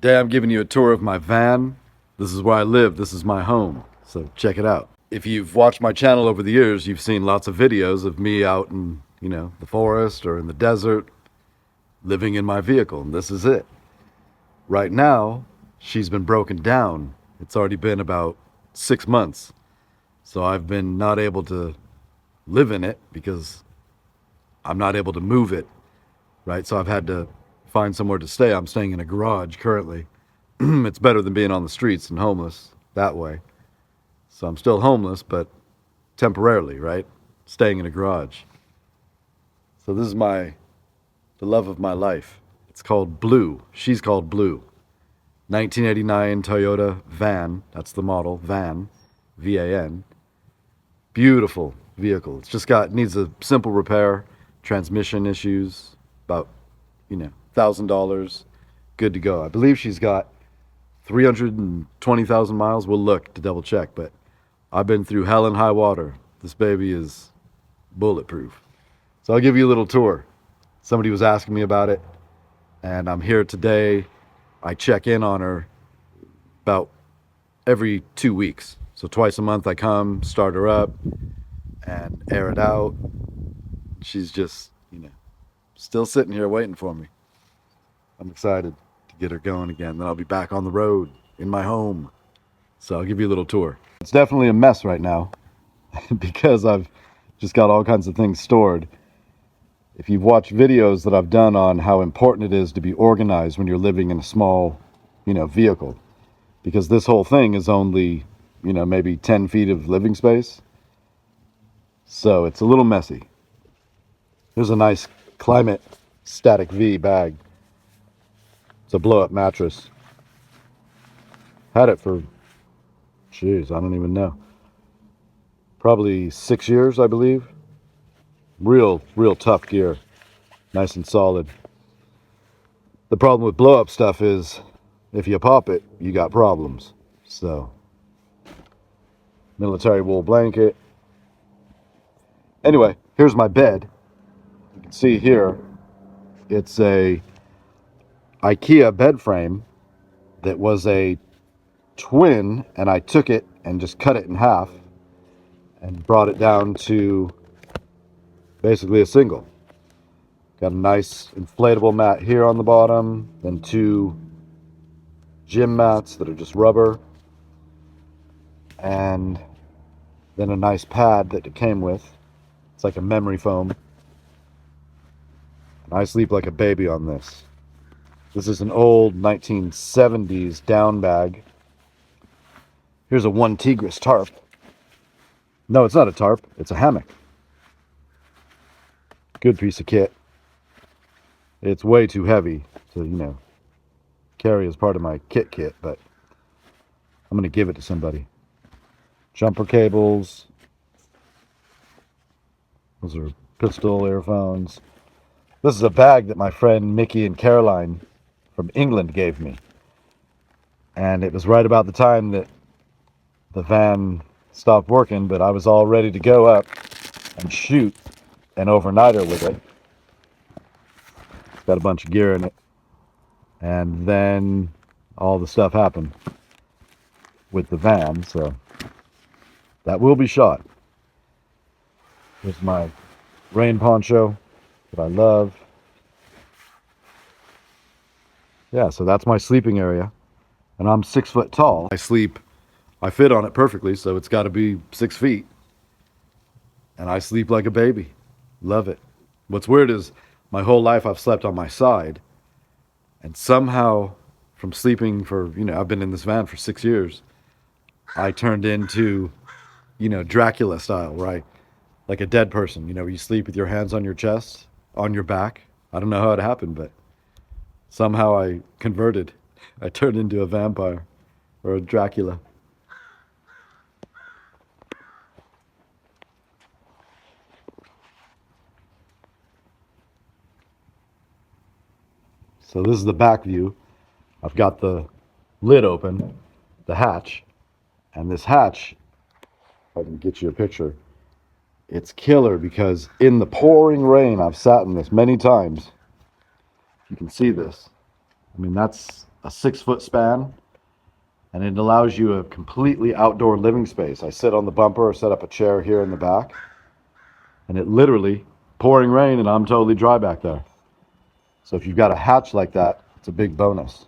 Today I'm giving you a tour of my van. This is where I live, this is my home, so check it out. If you've watched my channel over the years, you've seen lots of videos of me out in, the forest or in the desert, living in my vehicle, and this is it. Right now, she's been broken down. It's already been about 6 months, so I've been not able to live in it because I'm not able to move it, right? So I've had to find somewhere to stay. I'm staying in a garage currently. It's better than being on the streets and homeless that way. So I'm still homeless, but temporarily, right? Staying in a garage. So this is the love of my life. It's called Blue. She's called Blue. 1989 Toyota van. That's the model. Van. V-A-N. Beautiful vehicle. It's just needs a simple repair. Transmission issues. About, $1,000. Good to go. I believe she's got 320,000 miles. We'll look to double check, but I've been through hell and high water. This baby is bulletproof. So I'll give you a little tour. Somebody was asking me about it, and I'm here today. I check in on her about every 2 weeks. So twice a month I come, start her up, and air it out. She's just, still sitting here waiting for me. I'm excited to get her going again. Then I'll be back on the road in my home. So I'll give you a little tour. It's definitely a mess right now because I've just got all kinds of things stored. If you've watched videos that I've done on how important it is to be organized when you're living in a small, vehicle, because this whole thing is only, maybe 10 feet of living space. So it's a little messy. Here's a nice Climate Static V bag. It's a blow-up mattress. Had it for, I don't even know. Probably 6 years, I believe. Real tough gear. Nice and solid. The problem with blow-up stuff is if you pop it, you got problems. So, military wool blanket. Anyway, here's my bed. You can see here, it's a IKEA bed frame that was a twin, and I took it and just cut it in half and brought it down to basically a single. Got a nice inflatable mat here on the bottom, then 2 gym mats that are just rubber, and then a nice pad that it came with. It's like a memory foam. And I sleep like a baby on this. This is an old 1970s down bag. Here's a 1 Tigris tarp. No, it's not a tarp, it's a hammock. Good piece of kit. It's way too heavy to, carry as part of my kit, but I'm going to give it to somebody. Jumper cables. Those are pistol earphones. This is a bag that my friend Mickey and Caroline from England gave me. And it was right about the time that the van stopped working, but I was all ready to go up and shoot an overnighter with it. It's got a bunch of gear in it. And then all the stuff happened with the van, so that will be shot. Here's my rain poncho that I love. Yeah, so that's my sleeping area. And I'm 6 foot tall. I fit on it perfectly, so it's got to be 6 feet. And I sleep like a baby. Love it. What's weird is my whole life I've slept on my side. And somehow, from sleeping for, I've been in this van for 6 years, I turned into, Dracula style, right? Like a dead person, you sleep with your hands on your chest, on your back. I don't know how it happened, but somehow I converted. I turned into a vampire or a Dracula. So this is the back view. I've got the lid open, the hatch, and this hatch, if I can get you a picture, it's killer because in the pouring rain, I've sat in this many times. You can see this. I mean, that's a 6-foot span, and it allows you a completely outdoor living space. I sit on the bumper or set up a chair here in the back, and it literally pouring rain and I'm totally dry back there. So if you've got a hatch like that, it's a big bonus.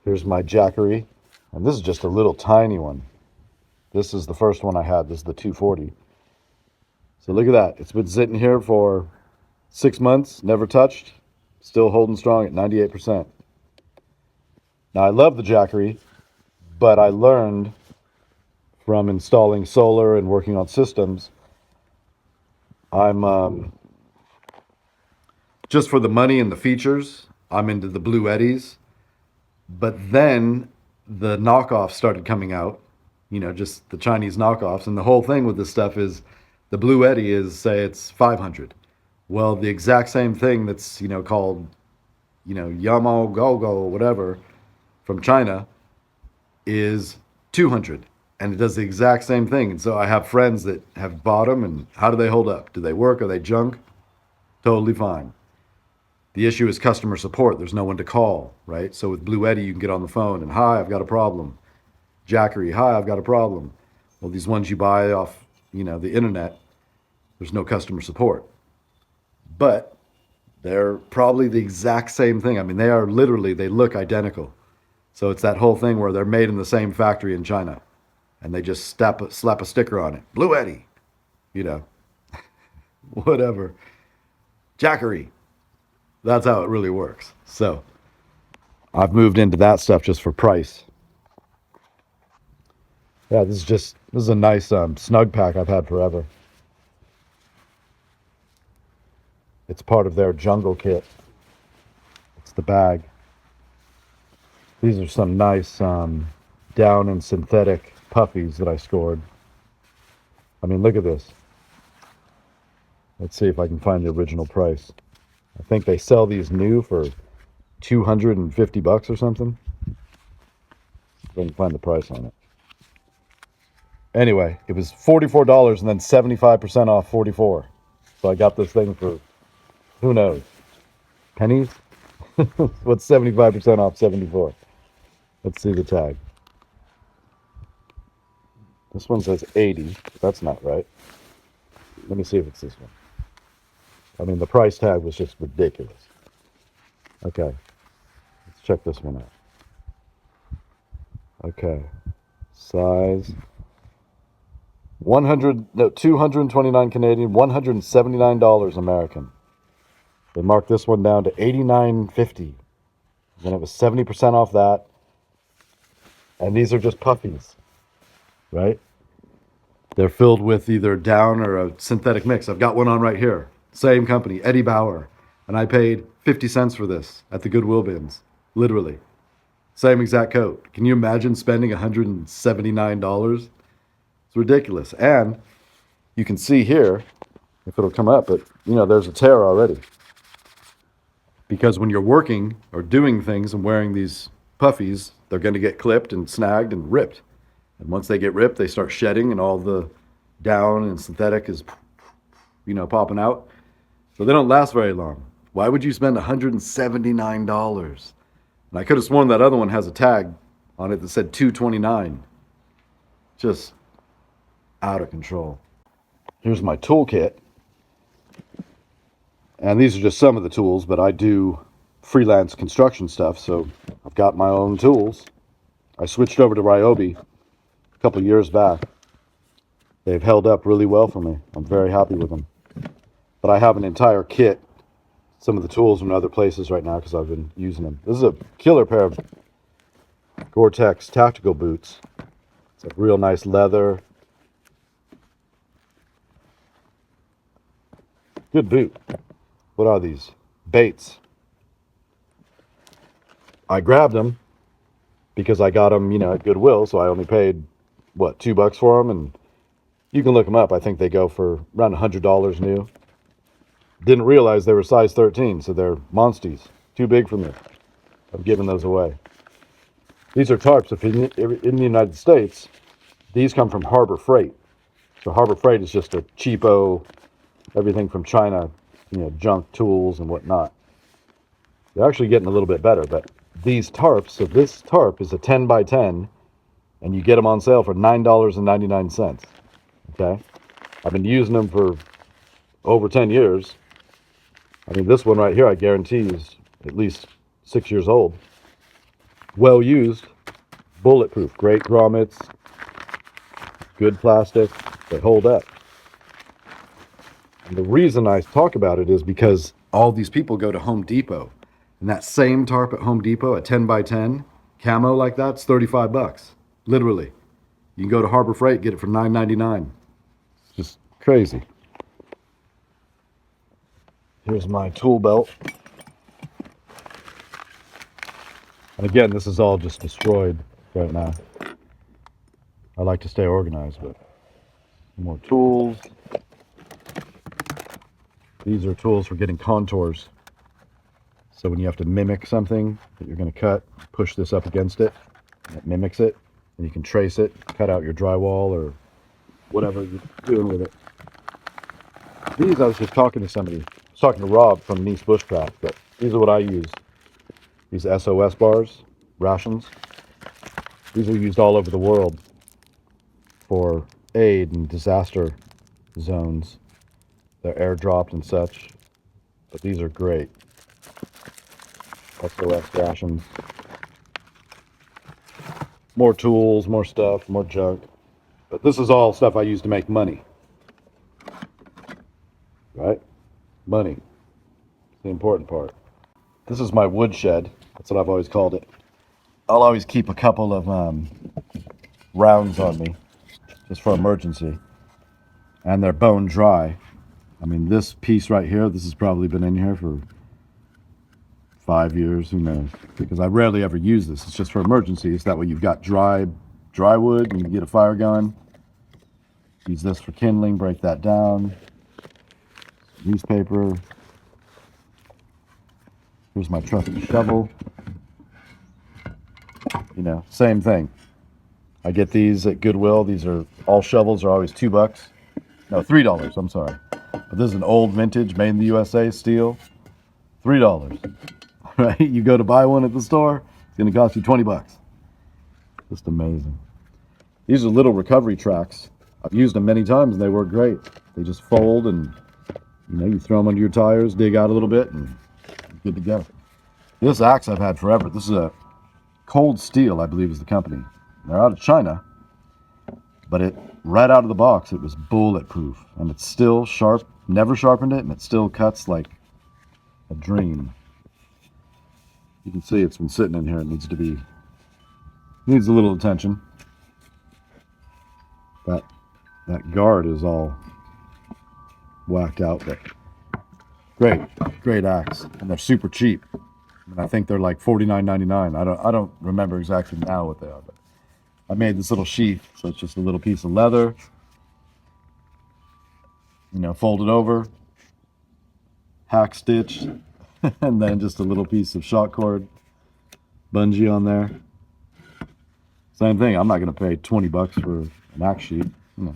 Here's my Jackery, and this is just a little tiny one. This is the first one I had. This is the 240. So look at that. It's been sitting here for 6 months, never touched, still holding strong at 98%. Now I love the Jackery, but I learned from installing solar and working on systems, I'm just for the money and the features, I'm into the Blue Eddies. But then the knockoffs started coming out, just the Chinese knockoffs. And the whole thing with this stuff is the Blue Eddy is, say, it's 500. Well, the exact same thing that's, called, Yamo Gogo or whatever from China is 200. And it does the exact same thing. And so I have friends that have bought them, and how do they hold up? Do they work? Are they junk? Totally fine. The issue is customer support. There's no one to call, right? So with Blue Eddy, you can get on the phone and, hi, I've got a problem. Jackery, hi, I've got a problem. Well, these ones you buy off, the internet, there's no customer support. But they're probably the exact same thing. I mean, they look identical. So it's that whole thing where they're made in the same factory in China. And they just slap a sticker on it. Blue Eddy, whatever. Jackery. That's how it really works. So I've moved into that stuff just for price. Yeah, this is a nice snug pack I've had forever. It's part of their jungle kit. It's the bag. These are some nice down and synthetic puffies that I scored. I mean, look at this. Let's see if I can find the original price. I think they sell these new for $250 or something. If I can find the price on it. Anyway, it was $44 and then 75% off $44. So I got this thing for, who knows, pennies? What's 75% off 74? Let's see the tag. This one says 80. That's not right. Let me see if it's this one. I mean, the price tag was just ridiculous. Okay. Let's check this one out. Okay. Size 229 Canadian, $179 American. They marked this one down to $89.50. Then it was 70% off that. And these are just puffies, right? They're filled with either down or a synthetic mix. I've got one on right here. Same company, Eddie Bauer. And I paid 50 cents for this at the Goodwill bins. Literally. Same exact coat. Can you imagine spending $179? It's ridiculous. And you can see here, if it'll come up, but there's a tear already. Because when you're working or doing things and wearing these puffies, they're going to get clipped and snagged and ripped. And once they get ripped, they start shedding and all the down and synthetic is, popping out. So they don't last very long. Why would you spend $179? And I could have sworn that other one has a tag on it that said $229. Just out of control. Here's my toolkit. And these are just some of the tools, but I do freelance construction stuff, so I've got my own tools. I switched over to Ryobi a couple years back. They've held up really well for me. I'm very happy with them. But I have an entire kit, some of the tools from other places right now because I've been using them. This is a killer pair of Gore-Tex tactical boots. It's a real nice leather. Good boot. What are these? Baits. I grabbed them because I got them, at Goodwill, so I only paid, $2 for them, and you can look them up. I think they go for around $100 new. Didn't realize they were size 13, so they're monsties. Too big for me. I've given those away. These are tarps. If in the United States, these come from Harbor Freight. So Harbor Freight is just a cheapo, everything from China, junk tools and whatnot. They're actually getting a little bit better, but these tarps. So this tarp is a 10 by 10, and you get them on sale for $9.99. Okay, I've been using them for over 10 years. I mean, this one right here, I guarantee is at least 6 years old. Well used, bulletproof, great grommets, good plastic, they hold up. And the reason I talk about it is because all these people go to Home Depot, and that same tarp at Home Depot, a 10 by 10 camo like that's $35. Literally. You can go to Harbor Freight, get it for $9.99. It's just crazy. Here's my tool belt. And again, this is all just destroyed right now. I like to stay organized, but more tools. These are tools for getting contours. So when you have to mimic something that you're going to cut, push this up against it, and it mimics it, and you can trace it, cut out your drywall or whatever you're doing with it. These, I was just talking to somebody. I was talking to Rob from Nice Bushcraft, but these are what I use. These SOS bars, rations. These are used all over the world for aid and disaster zones. They're airdropped and such, but these are great. SOS rations. More tools, more stuff, more junk. But this is all stuff I use to make money. Right? Money. It's the important part. This is my wood shed. That's what I've always called it. I'll always keep a couple of rounds on me, just for emergency. And they're bone dry. I mean, this piece right here, this has probably been in here for 5 years, who knows? Because I rarely ever use this. It's just for emergencies. That way you've got dry wood and you can get a fire going. Use this for kindling, break that down. Newspaper. Here's my trusty shovel. You know, same thing. I get these at Goodwill. These are, all shovels are always $2. No, $3, I'm sorry. But this is an old vintage, made in the USA steel. $3. Right? You go to buy one at the store, it's going to cost you $20. Just amazing. These are little recovery tracks. I've used them many times and they work great. They just fold and, you know, you throw them under your tires, dig out a little bit, and you're good to go. This axe I've had forever. This is a Cold Steel, I believe is the company. They're out of China, but it, right out of the box, it was bulletproof. And it's still sharp, never sharpened it, and it still cuts like a dream. You can see it's been sitting in here. It needs a little attention. That guard is all whacked out, but great axe, and they're super cheap. And I think they're like $49.99. I don't remember exactly now what they are, but I made this little sheath, so it's just a little piece of leather, you know, folded over, hack stitched, and then just a little piece of shot cord, bungee on there. Same thing. I'm not going to pay $20 for an axe sheet. You know.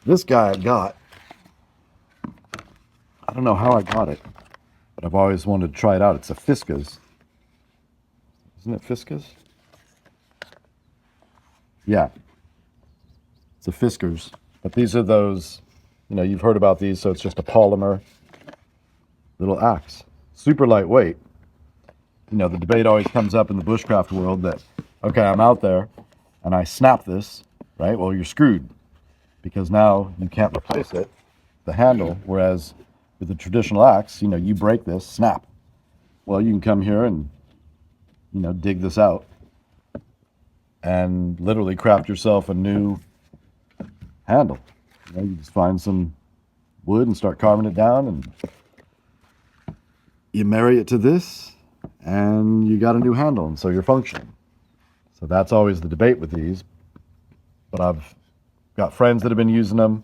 This guy I got, I don't know how I got it, but I've always wanted to try it out. It's a Fiskars. Isn't it Fiskars? Yeah. It's a Fiskars. But these are those, you know, you've heard about these, so it's just a polymer little axe. Super lightweight. You know, the debate always comes up in the bushcraft world that, okay, I'm out there and I snap this, right? Well, you're screwed because now you can't replace it, the handle, whereas with the traditional axe, you know, you break this, snap. Well, you can come here and, you know, dig this out and literally craft yourself a new handle. You know, you just find some wood and start carving it down and you marry it to this and you got a new handle, and so you're functioning. So that's always the debate with these, but I've got friends that have been using them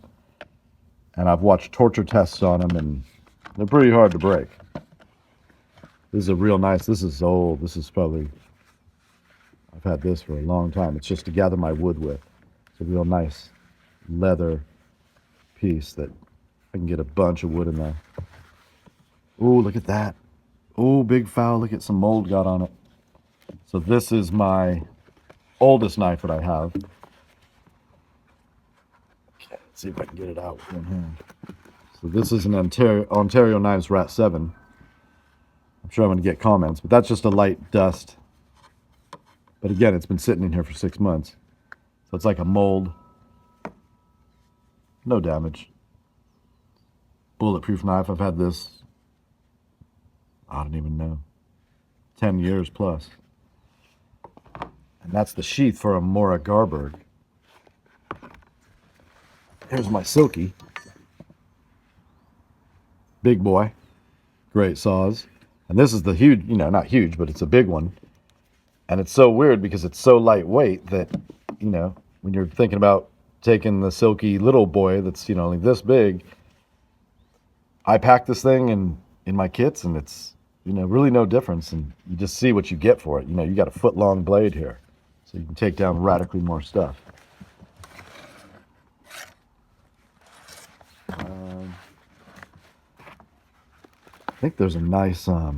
and I've watched torture tests on them and they're pretty hard to break. This is a real nice, this is old, this is probably, I've had this for a long time. It's just to gather my wood with. It's a real nice leather piece that I can get a bunch of wood in there. Ooh, look at that. Oh, big foul. Look at some mold got on it. So this is my oldest knife that I have. Okay, let's see if I can get it out with one hand. So this is an Ontario Knives Rat 7. I'm sure I'm going to get comments, but that's just a light dust. But again, it's been sitting in here for 6 months. So it's like a mold. No damage. Bulletproof knife. I've had this, I don't even know, 10 years plus. And that's the sheath for a Mora Garberg. Here's my Silky. Big boy. Great saws. And this is the huge, not huge, but it's a big one. And it's so weird because it's so lightweight that, when you're thinking about taking the Silky little boy that's, like this big, I pack this thing in my kits and it's, really no difference. And you just see what you get for it. You got a foot-long blade here. So you can take down radically more stuff. I think there's a nice, here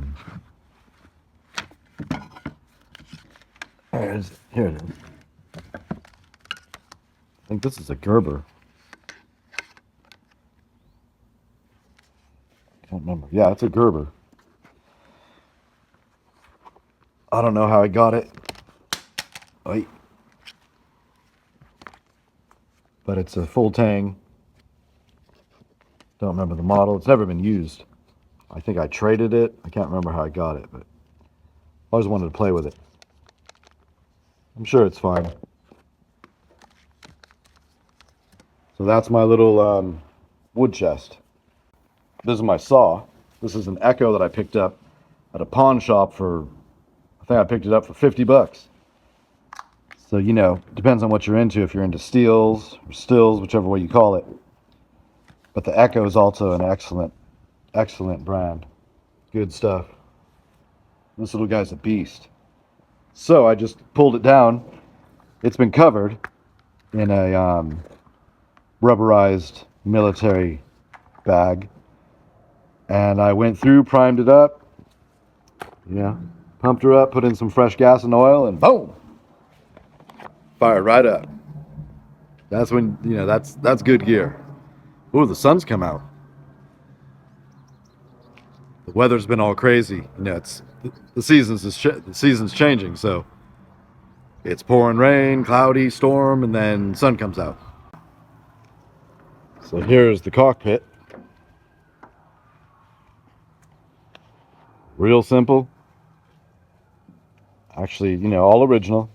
it is. I think this is a Gerber. Can't remember. Yeah, it's a Gerber. I don't know how I got it. Wait. But it's a full tang. Don't remember the model. It's never been used. I think I traded it. I can't remember how I got it, but I always wanted to play with it. I'm sure it's fine. So that's my little wood chest. This is my saw. This is an Echo that I picked up at a pawn shop for, I think I picked it up for 50 bucks. So, it depends on what you're into, if you're into steels or stills, whichever way you call it. But the Echo is also an excellent brand. Good stuff. This little guy's a beast. So I just pulled it down. It's been covered in a rubberized military bag. And I went through, primed it up. Pumped her up, put in some fresh gas and oil, and boom! Fired right up. That's when, that's good gear. Ooh, the sun's come out. The weather's been all crazy. It's the season's changing, so it's pouring rain, cloudy, storm, and then sun comes out. So here's the cockpit. Real simple. Actually, all original.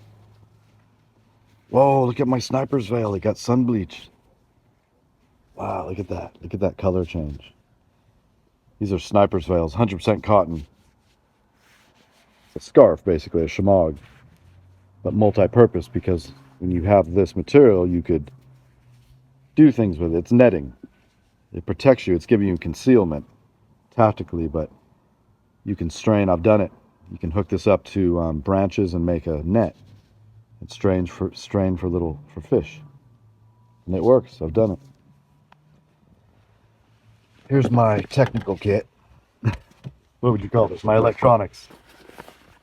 Whoa, look at my sniper's veil. It got sun bleached. Wow, look at that. Look at that color change. These are sniper's veils, 100% cotton. It's a scarf, basically, a shemagh, but multi-purpose, because when you have this material, you could do things with it. It's netting. It protects you. It's giving you concealment tactically, but you can strain. I've done it. You can hook this up to branches and make a net. It's strain for fish, and it works. I've done it. Here's my technical kit. What would you call this? My electronics.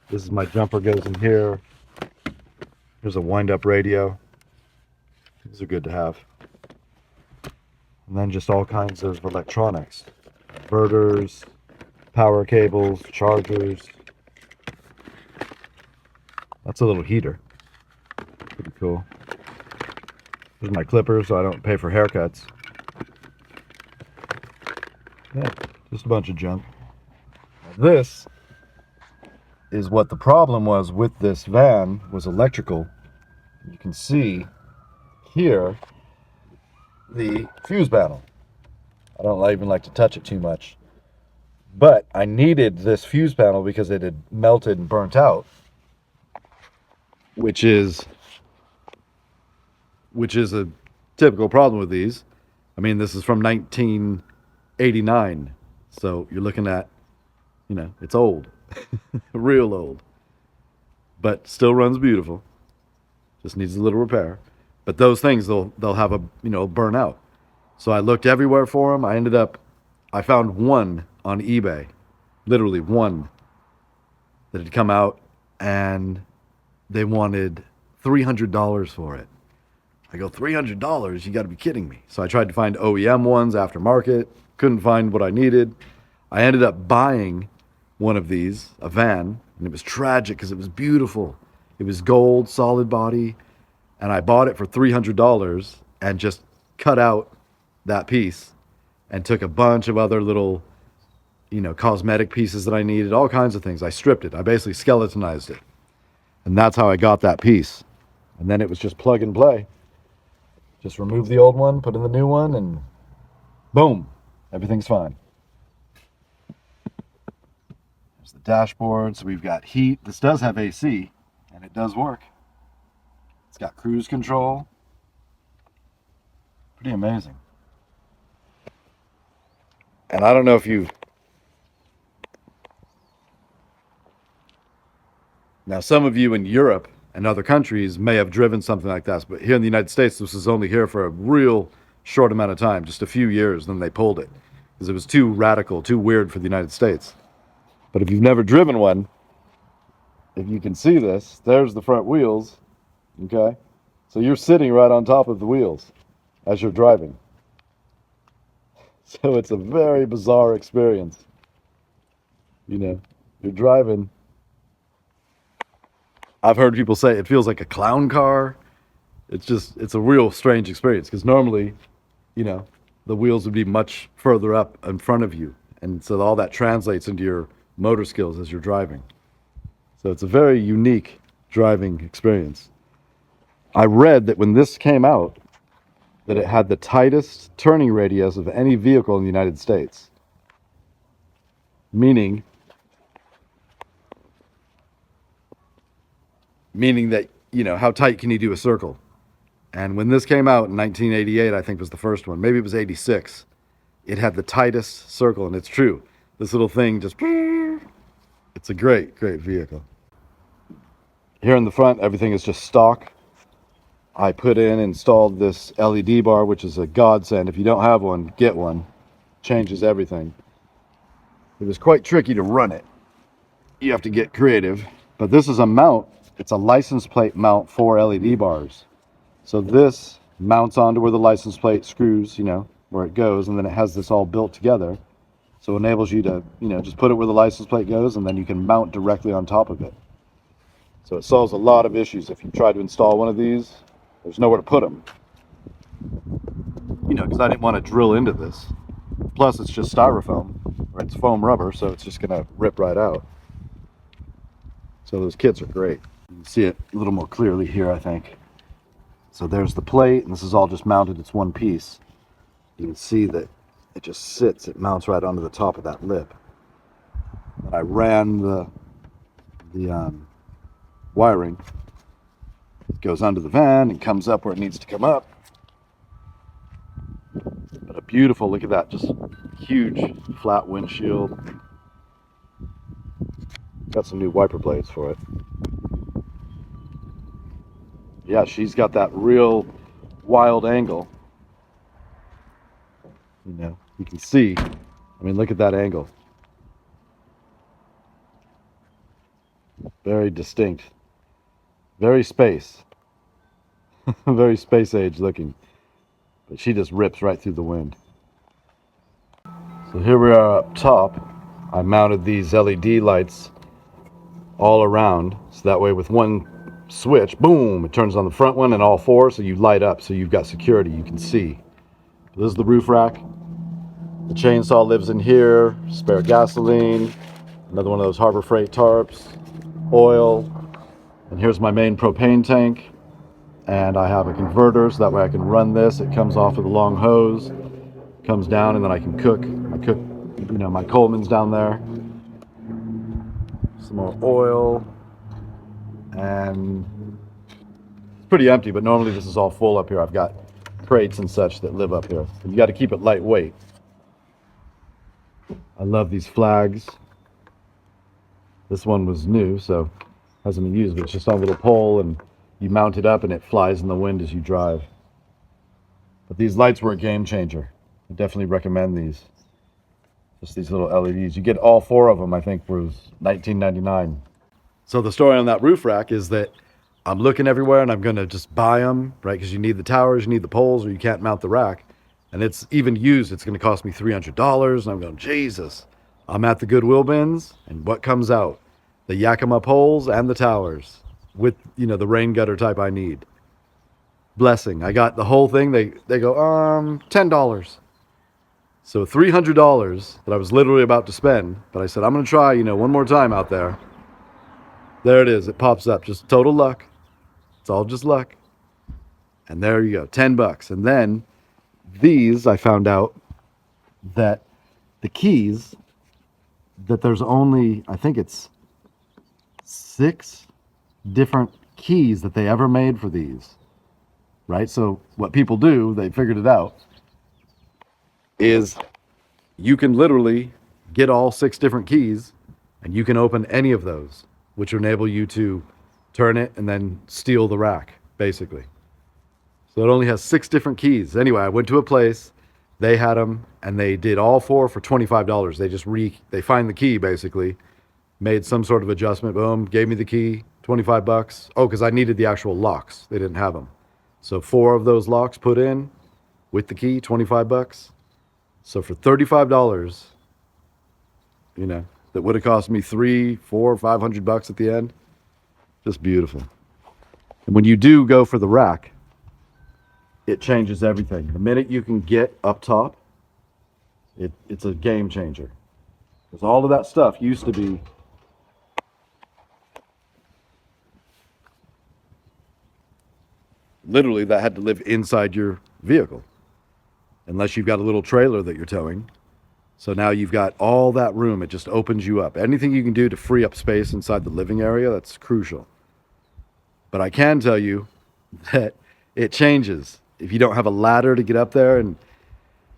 This is my jumper, goes in here. Here's a wind-up radio. These are good to have. And then just all kinds of electronics. Inverters, power cables, chargers. That's a little heater. Pretty cool. Here's my clippers so I don't pay for haircuts. Yeah, just a bunch of junk. Now this is what the problem was with this van, was electrical. You can see here the fuse panel. I don't even like to touch it too much. But I needed this fuse panel because it had melted and burnt out. Which is a typical problem with these. I mean, this is from 1989. So you're looking at, it's old. Real old. But still runs beautiful. Just needs a little repair. But those things, they'll have a, burn out. So I looked everywhere for them. I found one on eBay. literally one, that had come out, and they wanted $300 for it. I go, $300? You got to be kidding me. So I tried to find OEM ones, aftermarket, couldn't find what I needed. I ended up buying one of these, a van, and it was tragic because it was beautiful. It was gold, solid body, and I bought it for $300 and just cut out that piece and took a bunch of other little, cosmetic pieces that I needed, all kinds of things. I stripped it. I basically skeletonized it. And that's how I got that piece. And then it was just plug and play. Just remove the old one, put in the new one, and boom, everything's fine. There's the dashboard. So we've got heat. This does have AC, and it does work. It's got cruise control. Pretty amazing. And I don't know if you've... Now, some of you in Europe and other countries may have driven something like this, but here in the United States, this was only here for a real short amount of time, just a few years, then they pulled it because it was too radical, too weird for the United States. But if you've never driven one, if you can see this, there's the front wheels, okay? So you're sitting right on top of the wheels as you're driving. So it's a very bizarre experience. You're driving. I've heard people say it feels like a clown car. It's a real strange experience because normally, the wheels would be much further up in front of you. And so all that translates into your motor skills as you're driving. So it's a very unique driving experience. I read that when this came out, that it had the tightest turning radius of any vehicle in the United States. Meaning that, how tight can you do a circle? And when this came out in 1988, I think was the first one, maybe it was 86, it had the tightest circle, and it's true. This little thing just, it's a great, great vehicle. Here in the front, everything is just stock. I installed this LED bar, which is a godsend. If you don't have one, get one. Changes everything. It was quite tricky to run it. You have to get creative. But this is a mount. It's a license plate mount for LED bars. So this mounts onto where the license plate screws, where it goes, and then it has this all built together. So it enables you to, just put it where the license plate goes, and then you can mount directly on top of it. So it solves a lot of issues. If you try to install one of these, there's nowhere to put them. Because I didn't want to drill into this. Plus, it's just styrofoam, or it's foam rubber, so it's just going to rip right out. So those kits are great. You can see it a little more clearly here, I think. So there's the plate, and this is all just mounted. It's one piece. You can see that it just sits. It mounts right onto the top of that lip. And I ran the wiring. It goes under the van and comes up where it needs to come up. But a beautiful, look at that, just huge flat windshield. Got some new wiper blades for it. Yeah, she's got that real wild angle. You can see, look at that angle. Very distinct. Very space. Very space age looking. But she just rips right through the wind. So here we are up top. I mounted these LED lights all around. So that way with one switch, boom, it turns on the front one and all four, so you light up, so you've got security, you can see. This is the roof rack. The chainsaw lives in here, spare gasoline, another one of those Harbor Freight tarps, oil, and here's my main propane tank. And I have a converter, so that way I can run this. It comes off with a long hose, comes down, and then I can cook. My Coleman's down there. Some more oil. And it's pretty empty, but normally this is all full up here. I've got crates and such that live up here. You got to keep it lightweight. I love these flags. This one was new, so hasn't been used, but it's just on a little pole, and you mount it up and it flies in the wind as you drive. But these lights were a game changer. I definitely recommend these. Just these little LEDs. You get all 4 of them, I think, was $19.99. So the story on that roof rack is that I'm looking everywhere and I'm going to just buy them, right? Because you need the towers, you need the poles, or you can't mount the rack. And it's even used, it's going to cost me $300. And I'm going, Jesus. I'm at the Goodwill bins, and what comes out? The Yakima poles and the towers with, you know, the rain gutter type I need. Blessing. I got the whole thing. They go, $10. So $300 that I was literally about to spend, but I said, I'm going to try, you know, one more time out there. There it is. It pops up. Just total luck. It's all just luck. And there you go. $10. And then these, I found out that the keys, that there's only, I think it's 6 different keys that they ever made for these. Right? So what people do, they figured it out, is you can literally get all 6 different keys and you can open any of those, which enable you to turn it and then steal the rack, basically. So it only has 6 different keys. Anyway, I went to a place, they had them, and they did all 4 for $25. They just they find the key, basically, made some sort of adjustment, boom, gave me the key, $25. Oh, because I needed the actual locks. They didn't have them. So 4 of those locks put in with the key, $25. So for $35, you know, that would have cost me $300, $400, $500 at the end. Just beautiful. And when you do go for the rack, it changes everything. The minute you can get up top, it's a game changer. Because all of that stuff used to be literally that had to live inside your vehicle, unless you've got a little trailer that you're towing. So now you've got all that room. It just opens you up. Anything you can do to free up space inside the living area, that's crucial. But I can tell you that it changes if you don't have a ladder to get up there, and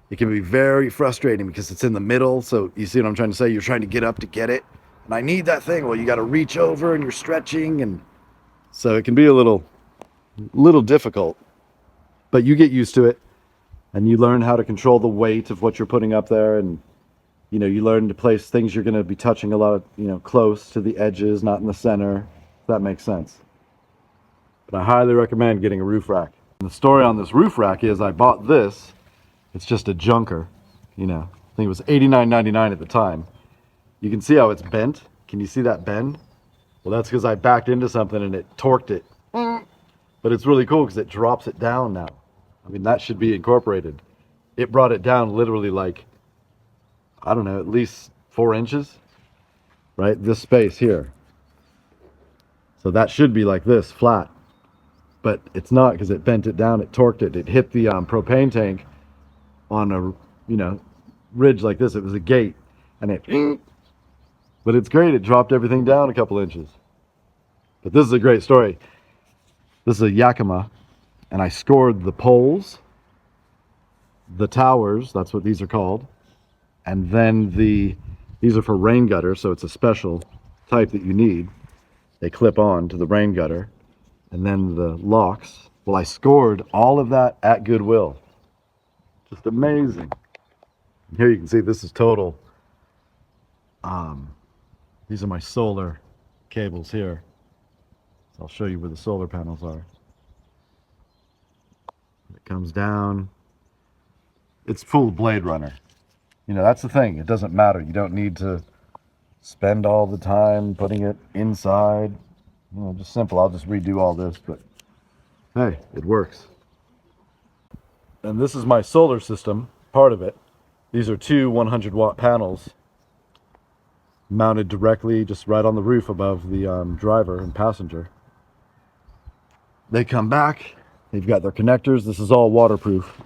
it can be very frustrating because it's in the middle. So you see what I'm trying to say? You're trying to get up to get it, and I need that thing. Well, you got to reach over and you're stretching, and so it can be a little difficult, but you get used to it and you learn how to control the weight of what you're putting up there. And you know, you learn to place things you're going to be touching a lot of, you know, close to the edges, not in the center, if that makes sense. But I highly recommend getting a roof rack. And the story on this roof rack is I bought this. It's just a junker, you know. I think it was $89.99 at the time. You can see how it's bent. Can you see that bend? Well, that's because I backed into something and it torqued it. But it's really cool because it drops it down now. I mean, that should be incorporated. It brought it down literally like, I don't know, at least 4 inches, right? This space here. So that should be like this, flat. But it's not, because it bent it down, it torqued it. It hit the propane tank on a, you know, ridge like this. It was a gate, and it, but it's great. It dropped everything down a couple inches. But this is a great story. This is a Yakima, and I scored the poles, the towers, that's what these are called, and then these are for rain gutter, so it's a special type that you need. They clip on to the rain gutter, and then the locks. Well, I scored all of that at Goodwill. Just amazing. Here you can see this is total. These are my solar cables here. So I'll show you where the solar panels are. It comes down. It's full Blade Runner. You know, that's the thing. It doesn't matter. You don't need to spend all the time putting it inside. You know, just simple. I'll just redo all this, but hey, it works. And this is my solar system, part of it. These are 2 100-watt panels mounted directly just right on the roof above the driver and passenger. They come back. They've got their connectors. This is all waterproof.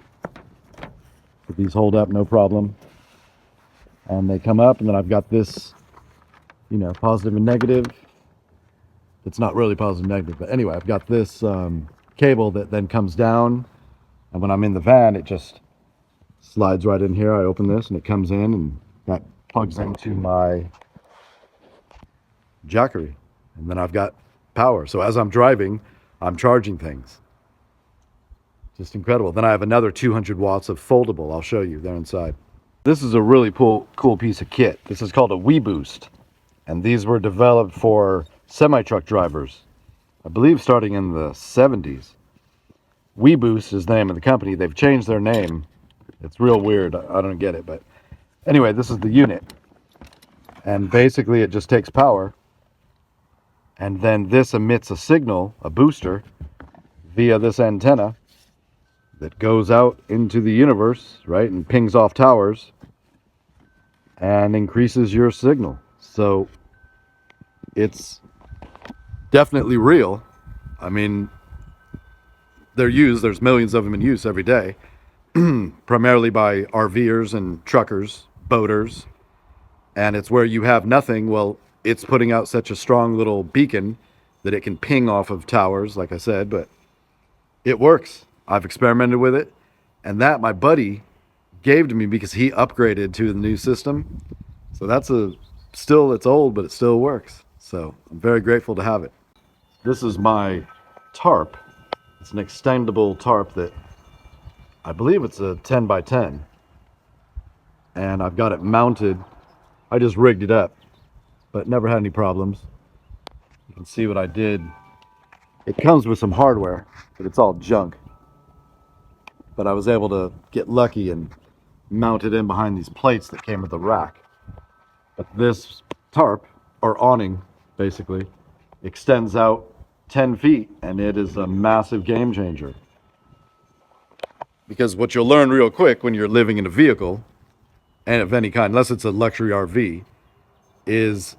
But these hold up no problem. And they come up, and then I've got this, you know, positive and negative. It's not really positive and negative, but anyway, I've got this cable that then comes down, and when I'm in the van, it just slides right in here. I open this, and it comes in, and that plugs into my jackery, and then I've got power. So as I'm driving, I'm charging things. Just incredible. Then I have another 200 watts of foldable. I'll show you. They're inside. This is a really cool piece of kit. This is called a WeBoost. And these were developed for semi-truck drivers, I believe starting in the 70s. WeBoost is the name of the company. They've changed their name. It's real weird. I don't get it. But anyway, this is the unit. And basically it just takes power. And then this emits a signal, a booster, via this antenna that goes out into the universe, right? And pings off towers and increases your signal. So it's definitely real. I mean, they're used, there's millions of them in use every day, primarily by RVers and truckers, boaters. And it's where you have nothing. Well, it's putting out such a strong little beacon that it can ping off of towers, like I said, but it works. I've experimented with it. And that my buddy gave to me because he upgraded to the new system. So that's it's old, but it still works. So I'm very grateful to have it. This is my tarp. It's an extendable tarp that I believe it's a 10 by 10. And I've got it mounted. I just rigged it up, but never had any problems. You can see what I did. It comes with some hardware, but it's all junk. But I was able to get lucky and mount it in behind these plates that came with the rack. But this tarp, or awning, basically, extends out 10 feet, and it is a massive game changer. Because what you'll learn real quick when you're living in a vehicle, and of any kind, unless it's a luxury RV, is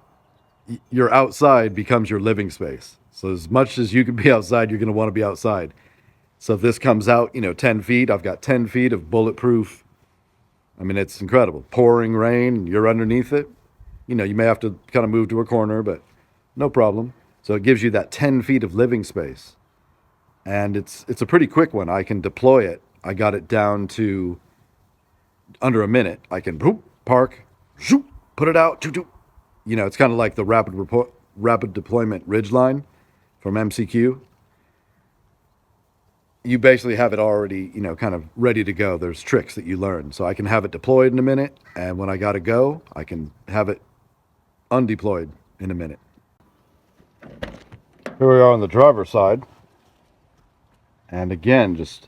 your outside becomes your living space. So as much as you can be outside, you're going to want to be outside. So if this comes out, 10 feet, I've got 10 feet of bulletproof. I mean, it's incredible. Pouring rain, you're underneath it. You may have to kind of move to a corner, but no problem. So it gives you that 10 feet of living space. And it's a pretty quick one. I can deploy it. I got it down to under a minute. I can park, put it out. It's kind of like the rapid deployment ridgeline from MCQ. You basically have it already, kind of ready to go. There's tricks that you learn. So I can have it deployed in a minute. And when I got to go, I can have it undeployed in a minute. Here we are on the driver's side. And again, just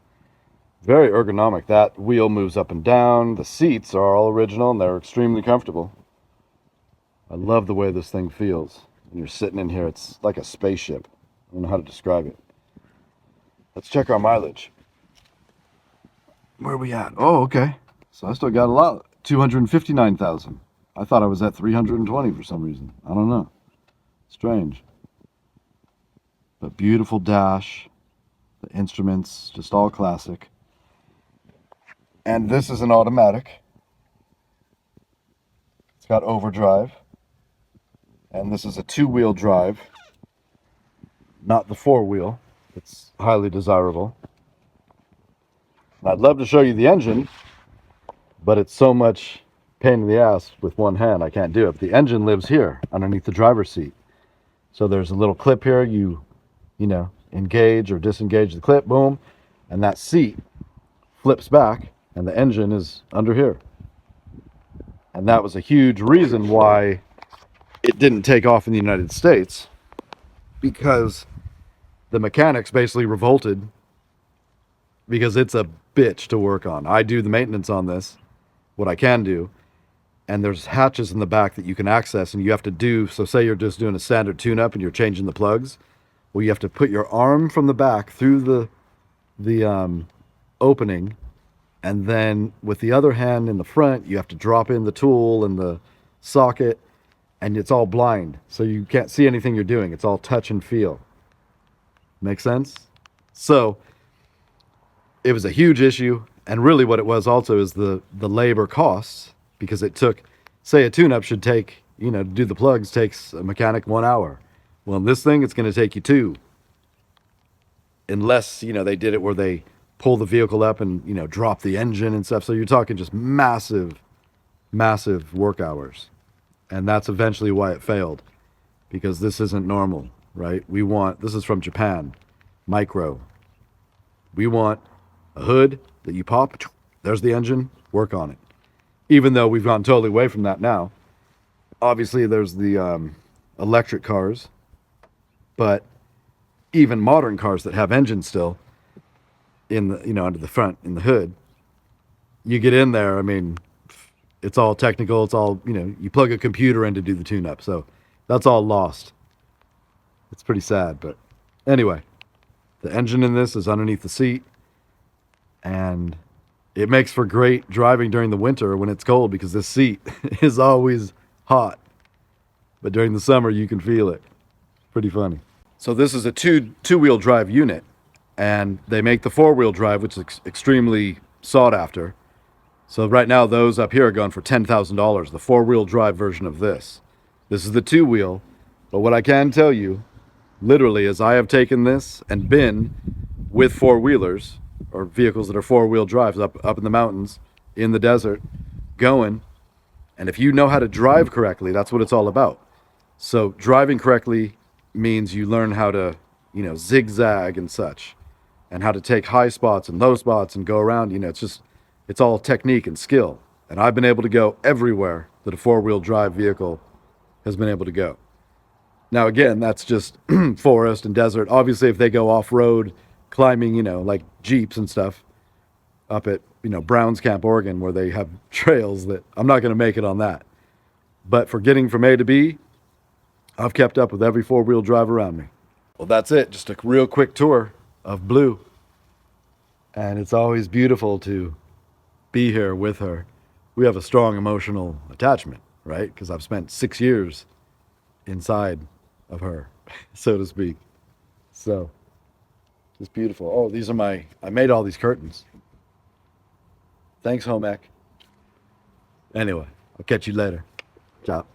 very ergonomic. That wheel moves up and down. The seats are all original and they're extremely comfortable. I love the way this thing feels. When you're sitting in here, it's like a spaceship. I don't know how to describe it. Let's check our mileage. Where are we at? Oh, okay. So I still got a lot. 259,000. I thought I was at 320 for some reason. I don't know. Strange. But beautiful dash. The instruments, just all classic. And this is an automatic. It's got overdrive. And this is a two-wheel drive. Not the four-wheel. It's highly desirable. And I'd love to show you the engine, but it's so much pain in the ass with one hand, I can't do it. But the engine lives here underneath the driver's seat. So there's a little clip here. You engage or disengage the clip, boom, and that seat flips back, and the engine is under here. And that was a huge reason why it didn't take off in the United States, because the mechanics basically revolted because it's a bitch to work on. I do the maintenance on this, what I can do, and there's hatches in the back that you can access, and you have to do, so say you're just doing a standard tune-up and you're changing the plugs, well, you have to put your arm from the back through the opening, and then with the other hand in the front, you have to drop in the tool and the socket, and it's all blind, so you can't see anything you're doing. It's all touch and feel. Make sense? So it was a huge issue, and really what it was also is the labor costs, because it took, say a tune-up should take, to do the plugs takes a mechanic 1 hour. Well, in this thing, it's going to take you 2. Unless, they did it where they pull the vehicle up and, drop the engine and stuff. So you're talking just massive, massive work hours. And that's eventually why it failed, because this isn't normal, right? This is from Japan, micro. We want a hood that you pop, there's the engine, work on it. even though we've gone totally away from that now. Obviously, there's the electric cars, but even modern cars that have engines still in the, under the front, in the hood, you get in there, I mean, it's all technical. It's all, you plug a computer in to do the tune-up. So that's all lost. It's pretty sad, but anyway, the engine in this is underneath the seat, and it makes for great driving during the winter when it's cold, because this seat is always hot. But during the summer, you can feel it. Pretty funny. So this is a two-wheel drive unit, and they make the four-wheel drive, which is extremely sought after. So right now, those up here are going for $10,000, the four-wheel drive version of this. This is the two-wheel, but what I can tell you, literally, is I have taken this and been with four-wheelers, or vehicles that are four-wheel drives, up in the mountains, in the desert, going. And if you know how to drive correctly, that's what it's all about. So driving correctly means you learn how to, zigzag and such, and how to take high spots and low spots and go around. It's all technique and skill. And I've been able to go everywhere that a four-wheel drive vehicle has been able to go. Now, again, that's just forest and desert. Obviously, if they go off-road, climbing, like Jeeps and stuff, up at, Browns Camp, Oregon, where they have trails, that I'm not going to make it on that. But for getting from A to B, I've kept up with every four-wheel drive around me. Well, that's it. Just a real quick tour of Blue. And it's always beautiful to be here with her. We have a strong emotional attachment, right? Because I've spent 6 years inside of her, so to speak. So it's beautiful. Oh, these are I made all these curtains. Thanks, home ec. Anyway, I'll catch you later. Ciao.